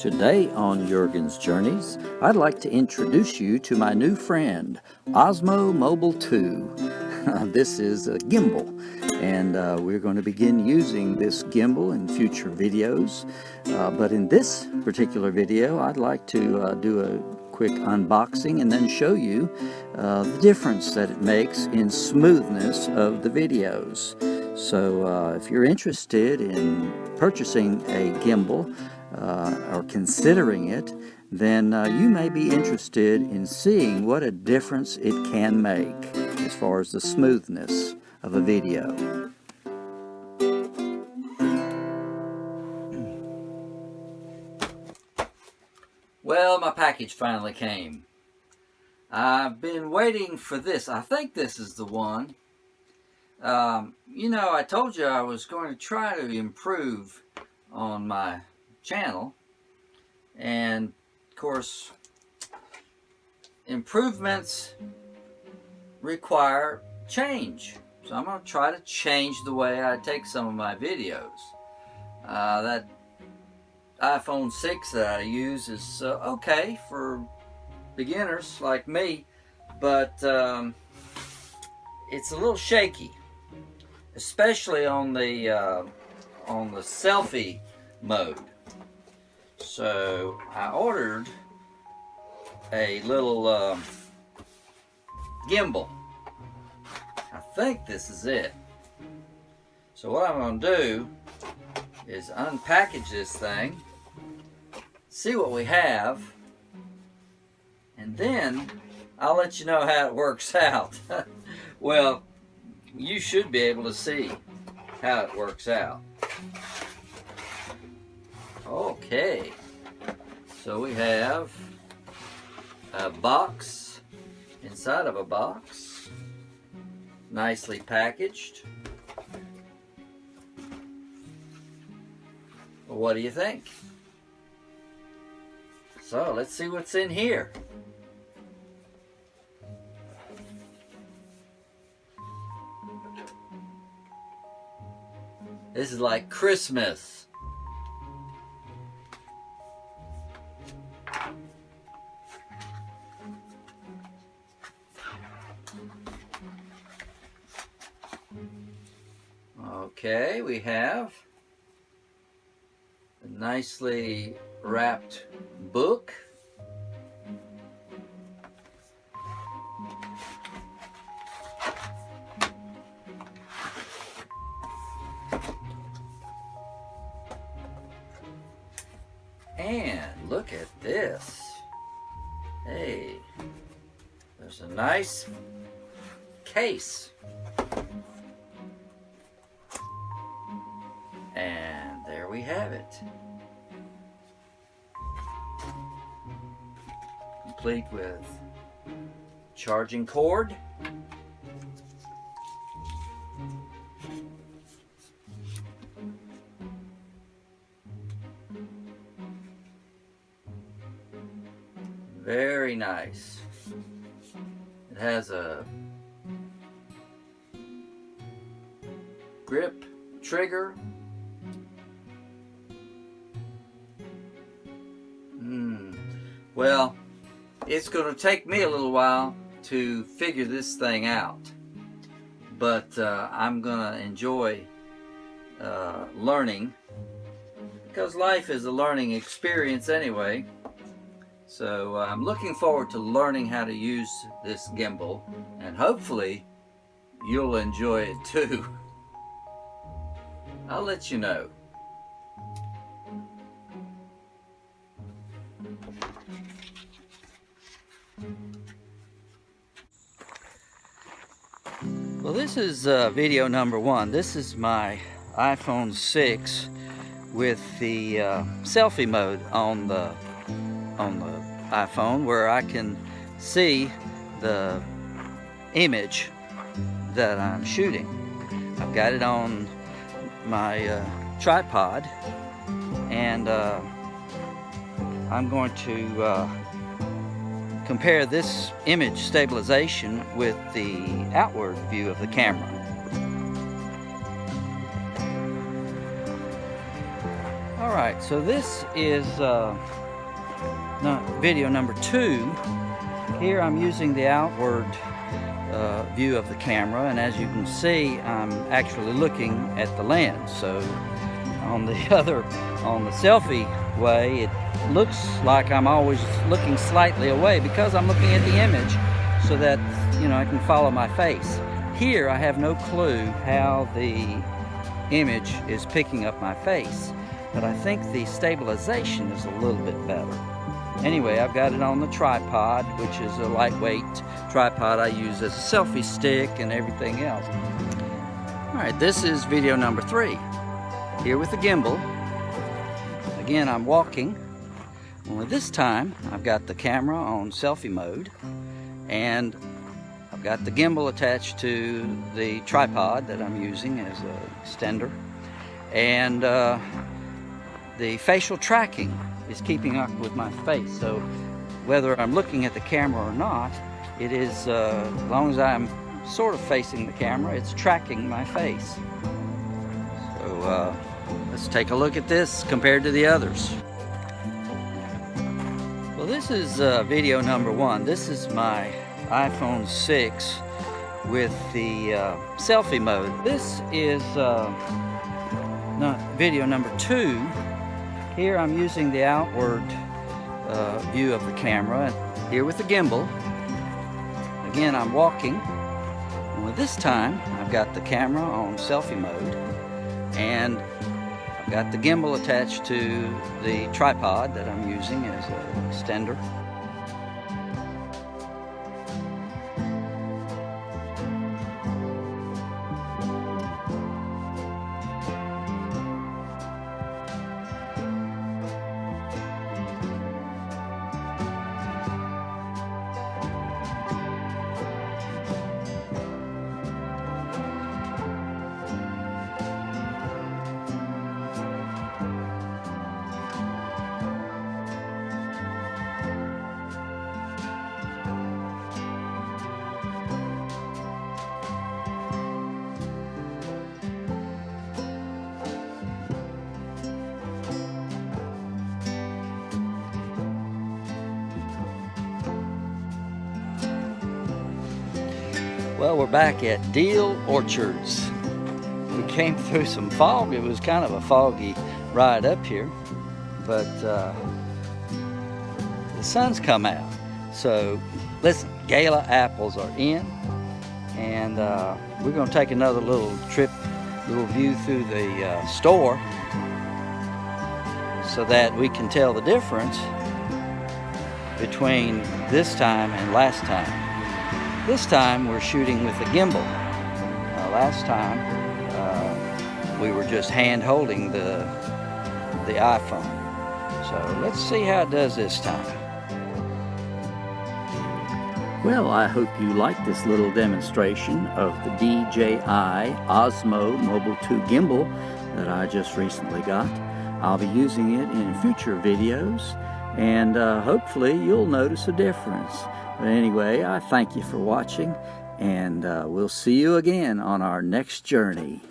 Today on Jurgen's Journeys, I'd like to introduce you to my new friend, OSMO Mobile 2. This is a gimbal, and we're going to begin using this gimbal in future videos. But in this particular video, I'd like to do a quick unboxing and then show you the difference that it makes in smoothness of the videos. So if you're interested in purchasing a gimbal, or considering it, then you may be interested in seeing what a difference it can make as far as the smoothness of a video. Well, my package finally came. I've been waiting for this. I think this is the one. You know, I told you I was going to try to improve on my channel, and of course improvements require change, so I'm going to try to change the way I take some of my videos. That iPhone 6 that I use is okay for beginners like me, but it's a little shaky, especially on the selfie mode. So I ordered a little gimbal. I think this is it. So what I'm going to do is unpackage this thing, see what we have, and then I'll let you know how it works out. Well, you should be able to see how it works out. Okay, so we have a box inside of a box, nicely packaged. Well, what do you think? So let's see what's in here. This is like Christmas. Okay, we have a nicely wrapped book. And look at this. Hey, there's a nice case. And there we have it. Complete with charging cord. Very nice. It has a grip trigger. Well, it's going to take me a little while to figure this thing out, but I'm going to enjoy learning, because life is a learning experience anyway. So I'm looking forward to learning how to use this gimbal, and hopefully you'll enjoy it too. I'll let you know. Well, this is video number one. This is my iPhone 6 with the selfie mode on the iPhone, where I can see the image that I'm shooting. I've got it on my tripod, and I'm going to compare this image stabilization with the outward view of the camera. Alright, so this is video number 2. Here I'm using the outward view of the camera, and as you can see, I'm actually looking at the lens. So on the selfie way, it looks like I'm always looking slightly away because I'm looking at the image so that, you know, I can follow my face. Here I have no clue how the image is picking up my face, but I think the stabilization is a little bit better. Anyway, I've got it on the tripod, which is a lightweight tripod I use as a selfie stick and everything else. Alright, this is video number 3. Here with the gimbal. Again, I'm walking. Only this time, I've got the camera on selfie mode, and I've got the gimbal attached to the tripod that I'm using as an extender. And the facial tracking is keeping up with my face, so whether I'm looking at the camera or not, it is, as long as I'm sort of facing the camera, it's tracking my face. So let's take a look at this compared to the others. Well, this is video number 1. This is my iPhone 6 with the selfie mode. This is video number 2. Here I'm using the outward view of the camera. Here with the gimbal. Again, I'm walking. Only this time, I've got the camera on selfie mode, and I've got the gimbal attached to the tripod that I'm using as an extender. Well, we're back at Deal Orchards. We came through some fog. It was kind of a foggy ride up here, but the sun's come out. So listen, Gala apples are in, and we're going to take another little view through the store so that we can tell the difference between this time and last time. This time we're shooting with the gimbal. Last time we were just hand holding the iPhone. So let's see how it does this time. Well, I hope you like this little demonstration of the DJI OSMO Mobile 2 gimbal that I just recently got. I'll be using it in future videos, and hopefully you'll notice a difference. But anyway, I thank you for watching, and we'll see you again on our next journey.